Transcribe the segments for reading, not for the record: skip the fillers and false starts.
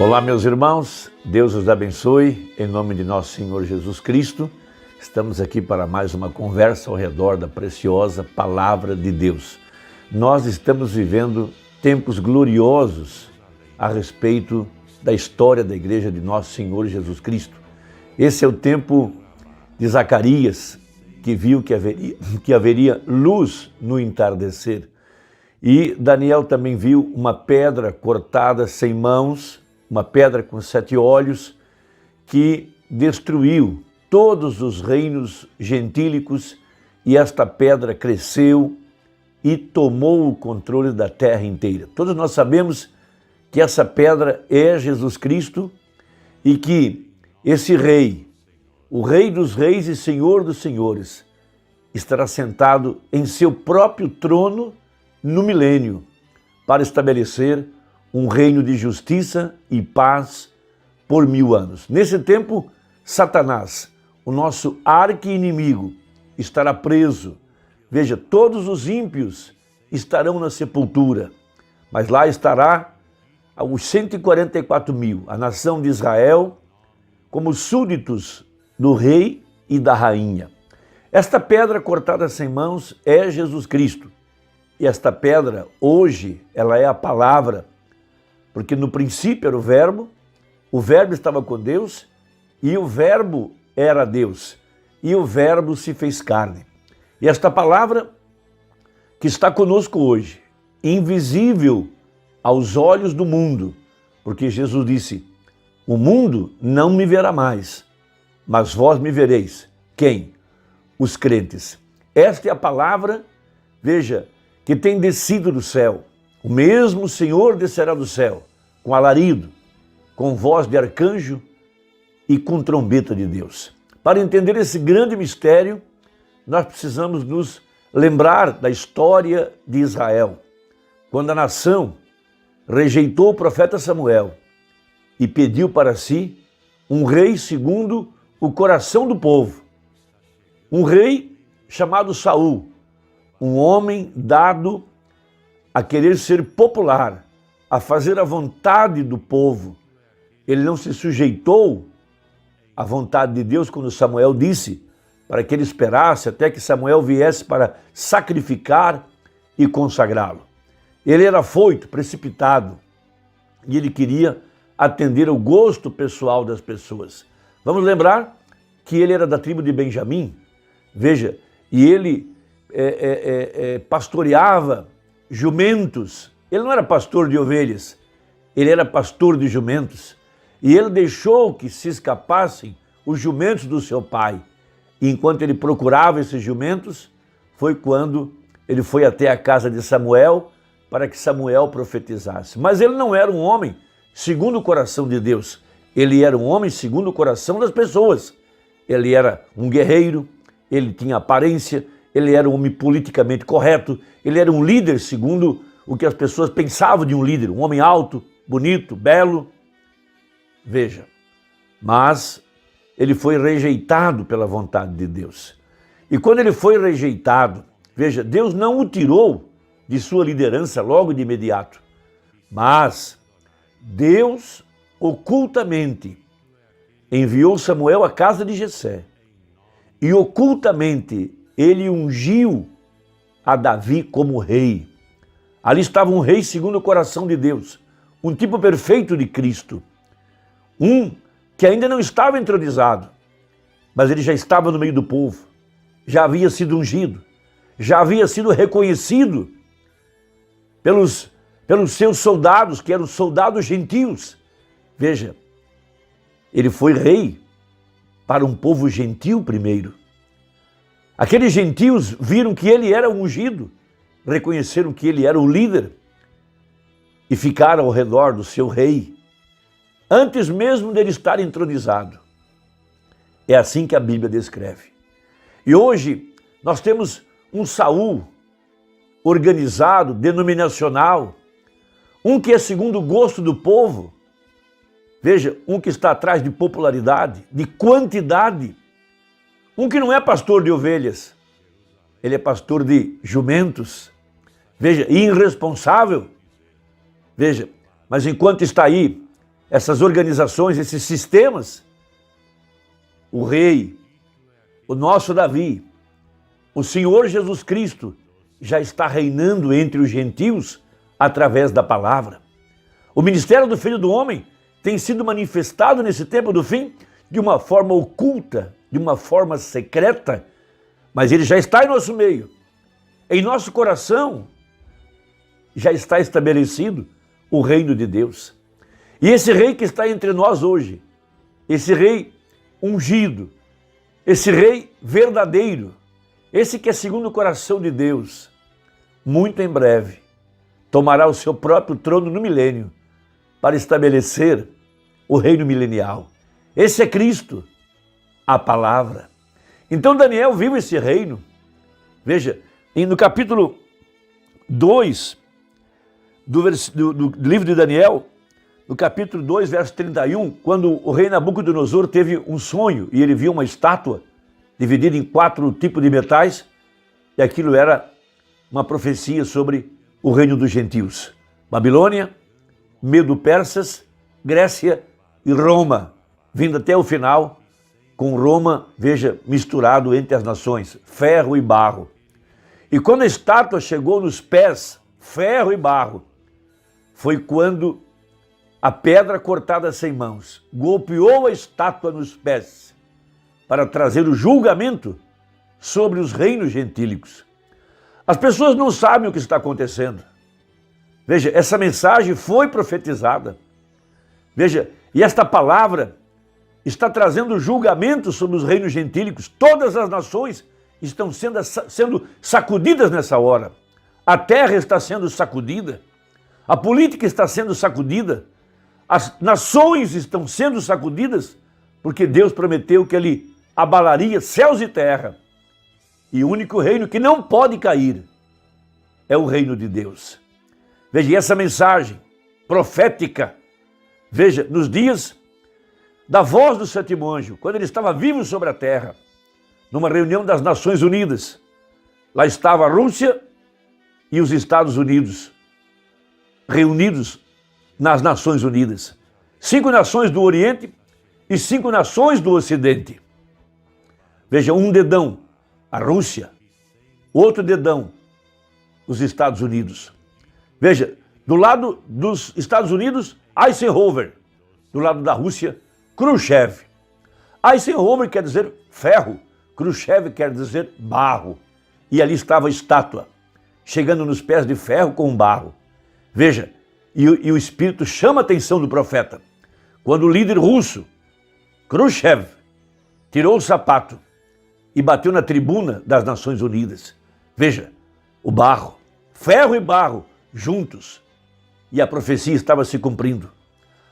Olá, meus irmãos, Deus os abençoe, em nome de nosso Senhor Jesus Cristo. Estamos aqui para mais uma conversa ao redor da preciosa Palavra de Deus. Nós estamos vivendo tempos gloriosos a respeito da história da Igreja de nosso Senhor Jesus Cristo. Esse é o tempo de Zacarias, que viu que haveria luz no entardecer. E Daniel também viu uma pedra cortada sem mãos, uma pedra com 7 olhos, que destruiu todos os reinos gentílicos, e esta pedra cresceu e tomou o controle da terra inteira. Todos nós sabemos que essa pedra é Jesus Cristo e que esse rei, o Rei dos Reis e Senhor dos Senhores, estará sentado em seu próprio trono no milênio para estabelecer um reino de justiça e paz por 1000 anos. Nesse tempo, Satanás, o nosso arqui-inimigo, estará preso. Veja, todos os ímpios estarão na sepultura, mas lá estará os 144.000, a nação de Israel, como súditos do rei e da rainha. Esta pedra cortada sem mãos é Jesus Cristo. E esta pedra, hoje, ela é a palavra, porque no princípio era o verbo estava com Deus, e o verbo era Deus, e o verbo se fez carne. E esta palavra que está conosco hoje, invisível aos olhos do mundo, porque Jesus disse, o mundo não me verá mais, mas vós me vereis. Quem? Os crentes. Esta é a palavra, veja, que tem descido do céu. O mesmo Senhor descerá do céu, com alarido, com voz de arcanjo e com trombeta de Deus. Para entender esse grande mistério, nós precisamos nos lembrar da história de Israel, quando a nação rejeitou o profeta Samuel e pediu para si um rei segundo o coração do povo. Um rei chamado Saul, um homem dado a querer ser popular, a fazer a vontade do povo. Ele não se sujeitou à vontade de Deus quando Samuel disse para que ele esperasse até que Samuel viesse para sacrificar e consagrá-lo. Ele era afoito, precipitado, e ele queria atender ao gosto pessoal das pessoas. Vamos lembrar que ele era da tribo de Benjamim, veja, e ele pastoreava jumentos. Ele não era pastor de ovelhas, ele era pastor de jumentos. E ele deixou que se escapassem os jumentos do seu pai. E enquanto ele procurava esses jumentos, foi quando ele foi até a casa de Samuel para que Samuel profetizasse. Mas ele não era um homem segundo o coração de Deus. Ele era um homem segundo o coração das pessoas. Ele era um guerreiro, ele tinha aparência, ele era um homem politicamente correto, ele era um líder segundo o que as pessoas pensavam de um líder, um homem alto, bonito, belo. Veja, mas ele foi rejeitado pela vontade de Deus. E quando ele foi rejeitado, veja, Deus não o tirou de sua liderança logo de imediato, mas Deus ocultamente enviou Samuel à casa de Jessé e ocultamente ele ungiu a Davi como rei. Ali estava um rei segundo o coração de Deus, um tipo perfeito de Cristo, um que ainda não estava entronizado, mas ele já estava no meio do povo, já havia sido ungido, já havia sido reconhecido pelos seus soldados, que eram soldados gentios. Veja, ele foi rei para um povo gentil primeiro. Aqueles gentios viram que ele era ungido, reconheceram que ele era o líder e ficaram ao redor do seu rei, antes mesmo dele estar entronizado. É assim que a Bíblia descreve. E hoje nós temos um Saul organizado, denominacional, um que é segundo o gosto do povo. Veja, um que está atrás de popularidade, de quantidade. Um que não é pastor de ovelhas, ele é pastor de jumentos. Veja, irresponsável. Veja, mas enquanto está aí essas organizações, esses sistemas, o rei, o nosso Davi, o Senhor Jesus Cristo já está reinando entre os gentios através da palavra. O ministério do Filho do Homem tem sido manifestado nesse tempo do fim de uma forma oculta, de uma forma secreta, mas ele já está em nosso meio. Em nosso coração já está estabelecido o reino de Deus. E esse rei que está entre nós hoje, esse rei ungido, esse rei verdadeiro, esse que é segundo o coração de Deus, muito em breve tomará o seu próprio trono no milênio para estabelecer o reino milenial. Esse é Cristo, a palavra. Então Daniel viu esse reino. Veja, no capítulo 2 do livro de Daniel, no capítulo 2, verso 31, quando o rei Nabucodonosor teve um sonho e ele viu uma estátua dividida em 4 tipos de metais, e aquilo era uma profecia sobre o reino dos gentios. Babilônia, Medo-Persas, Grécia e Roma, vindo até o final, com Roma, veja, misturado entre as nações, ferro e barro. E quando a estátua chegou nos pés, ferro e barro, foi quando a pedra cortada sem mãos golpeou a estátua nos pés para trazer o julgamento sobre os reinos gentílicos. As pessoas não sabem o que está acontecendo. Veja, essa mensagem foi profetizada. Veja, e esta palavra está trazendo julgamento sobre os reinos gentílicos. Todas as nações estão sendo sacudidas nessa hora. A terra está sendo sacudida. A política está sendo sacudida. As nações estão sendo sacudidas porque Deus prometeu que Ele abalaria céus e terra. E o único reino que não pode cair é o reino de Deus. Veja, e essa mensagem profética, veja, nos dias da voz do sétimo anjo, quando ele estava vivo sobre a terra, numa reunião das Nações Unidas, lá estava a Rússia e os Estados Unidos, reunidos nas Nações Unidas. 5 nações do Oriente e 5 nações do Ocidente. Veja, um dedão, a Rússia, outro dedão, os Estados Unidos. Veja, do lado dos Estados Unidos, Eisenhower, do lado da Rússia, Khrushchev. Eisenhower quer dizer ferro, Khrushchev quer dizer barro. E ali estava a estátua, chegando nos pés de ferro com barro. Veja, e o Espírito chama a atenção do profeta. Quando o líder russo, Khrushchev, tirou o sapato e bateu na tribuna das Nações Unidas. Veja, o barro, ferro e barro juntos. E a profecia estava se cumprindo.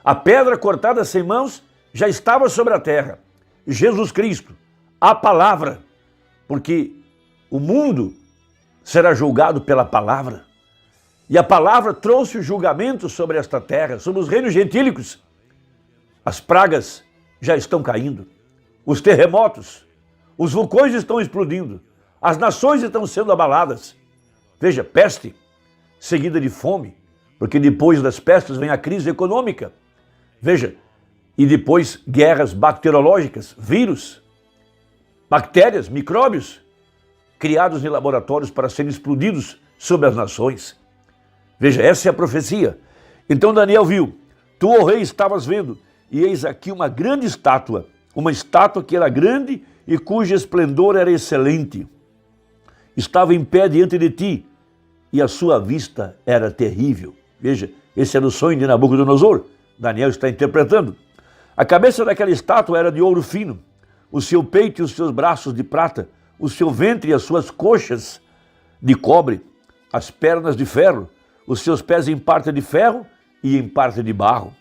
A pedra cortada sem mãos já estava sobre a terra. Jesus Cristo, a palavra, porque o mundo será julgado pela palavra. E a palavra trouxe o julgamento sobre esta terra, sobre os reinos gentílicos. As pragas já estão caindo, os terremotos, os vulcões estão explodindo, as nações estão sendo abaladas. Veja, peste, seguida de fome, porque depois das pestes vem a crise econômica. Veja, e depois guerras bacteriológicas, vírus, bactérias, micróbios, criados em laboratórios para serem explodidos sobre as nações. Veja, essa é a profecia. Então Daniel viu, tu, ó rei, estavas vendo, e eis aqui uma grande estátua, uma estátua que era grande e cujo esplendor era excelente. Estava em pé diante de ti, e a sua vista era terrível. Veja, esse era o sonho de Nabucodonosor. Daniel está interpretando. A cabeça daquela estátua era de ouro fino, o seu peito e os seus braços de prata, o seu ventre e as suas coxas de cobre, as pernas de ferro, os seus pés em parte de ferro e em parte de barro.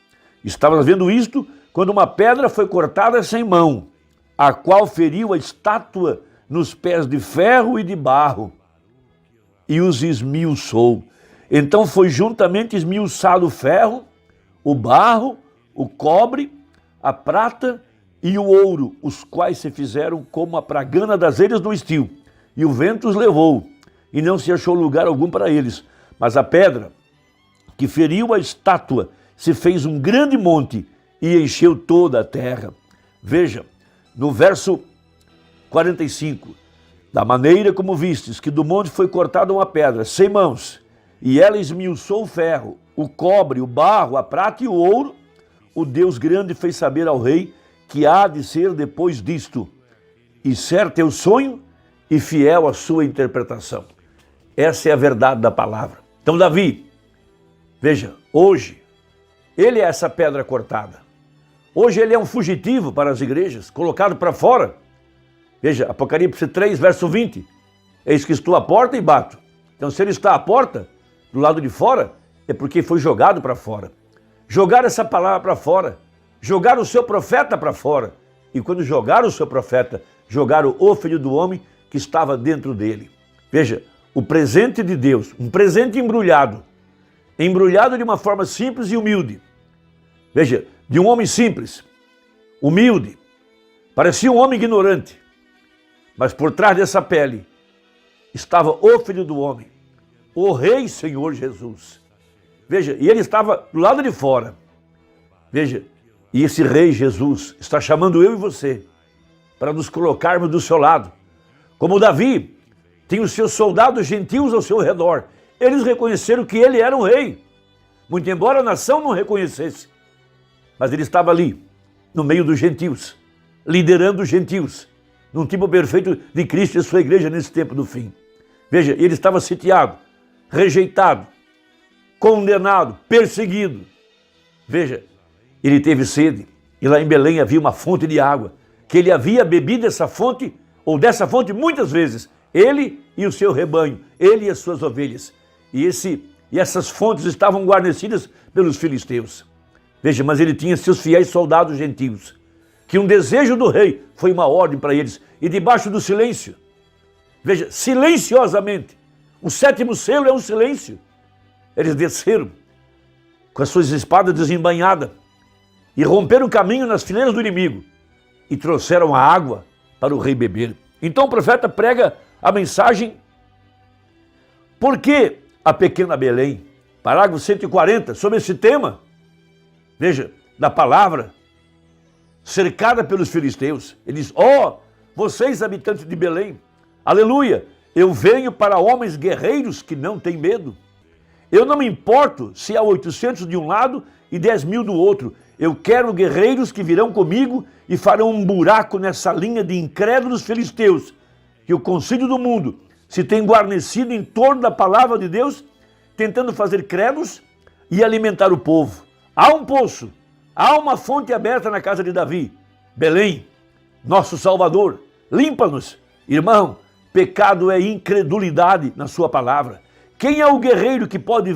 Estavas vendo isto quando uma pedra foi cortada sem mão, a qual feriu a estátua nos pés de ferro e de barro, e os esmiuçou. Então foi juntamente esmiuçado o ferro, o barro, o cobre, a prata e o ouro, os quais se fizeram como a pragana das ilhas do estio. E o vento os levou, e não se achou lugar algum para eles. Mas a pedra que feriu a estátua se fez um grande monte e encheu toda a terra. Veja, no verso 45, da maneira como vistes que do monte foi cortada uma pedra sem mãos, e ela esmiuçou o ferro, o cobre, o barro, a prata e o ouro, o Deus grande fez saber ao rei que há de ser depois disto, e certo é o sonho e fiel a sua interpretação. Essa é a verdade da palavra. Então Davi, veja, hoje, ele é essa pedra cortada. Hoje ele é um fugitivo para as igrejas, colocado para fora. Veja, Apocalipse 3, verso 20. Eis que estou à porta e bato. Então se ele está à porta, do lado de fora, é porque foi jogado para fora. Jogar essa palavra para fora, jogar o seu profeta para fora. E quando jogaram o seu profeta, jogaram o filho do homem que estava dentro dele. Veja, o presente de Deus, um presente embrulhado de uma forma simples e humilde. Veja, de um homem simples, humilde, parecia um homem ignorante, mas por trás dessa pele estava o Filho do Homem, o Rei Senhor Jesus. Veja, e ele estava do lado de fora. Veja, e esse Rei Jesus está chamando eu e você para nos colocarmos do seu lado. Como Davi tinha os seus soldados gentios ao seu redor, eles reconheceram que ele era um rei, muito embora a nação não reconhecesse. Mas ele estava ali, no meio dos gentios, liderando os gentios, num tipo perfeito de Cristo e sua igreja nesse tempo do fim. Veja, ele estava sitiado, rejeitado, condenado, perseguido. Veja, ele teve sede, e lá em Belém havia uma fonte de água, que ele havia bebido dessa fonte muitas vezes, ele e o seu rebanho, ele e as suas ovelhas. E essas fontes estavam guarnecidas pelos filisteus. Veja, mas ele tinha seus fiéis soldados gentios, que um desejo do rei foi uma ordem para eles, e debaixo do silêncio, veja, silenciosamente, o 7º selo é um silêncio, eles desceram com as suas espadas desembainhadas e romperam o caminho nas fileiras do inimigo e trouxeram a água para o rei beber. Então o profeta prega a mensagem, por que a pequena Belém? Parágrafo 140, sobre esse tema, veja, da palavra, cercada pelos filisteus. Ele diz, vocês habitantes de Belém, aleluia, eu venho para homens guerreiros que não têm medo. Eu não me importo se há 800 de um lado e 10.000 do outro. Eu quero guerreiros que virão comigo e farão um buraco nessa linha de incrédulos filisteus, que o concílio do mundo se tem guarnecido em torno da palavra de Deus, tentando fazer credos e alimentar o povo. Há um poço, há uma fonte aberta na casa de Davi. Belém, nosso Salvador, limpa-nos. Irmão, pecado é incredulidade na sua palavra. Quem é o guerreiro que pode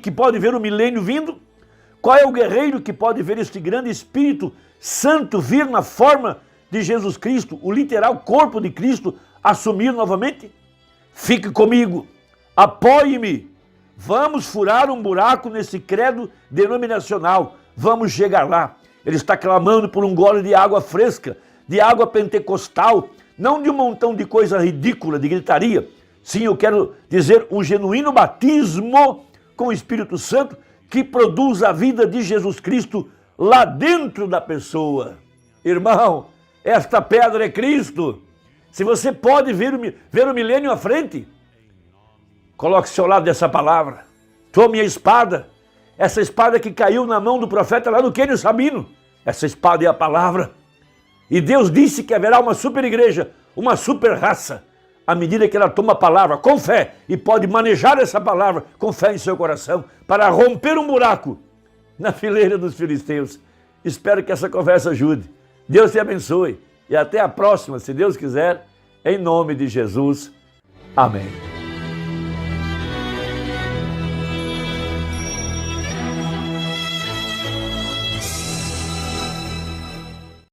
que pode ver o milênio vindo? Qual é o guerreiro que pode ver este grande Espírito Santo vir na forma de Jesus Cristo, o literal corpo de Cristo, assumir novamente? Fique comigo, apoie-me, vamos furar um buraco nesse credo denominacional, vamos chegar lá. Ele está clamando por um gole de água fresca, de água pentecostal, não de um montão de coisa ridícula, de gritaria. Sim, eu quero dizer um genuíno batismo com o Espírito Santo que produz a vida de Jesus Cristo lá dentro da pessoa. Irmão, esta pedra é Cristo. Se você pode ver o milênio à frente, coloque-se ao lado dessa palavra. Tome a espada, essa espada que caiu na mão do profeta lá no Quênio Sabino. Essa espada é a palavra. E Deus disse que haverá uma super igreja, uma super raça, à medida que ela toma a palavra com fé e pode manejar essa palavra com fé em seu coração para romper um buraco na fileira dos filisteus. Espero que essa conversa ajude. Deus te abençoe e até a próxima, se Deus quiser, em nome de Jesus. Amém.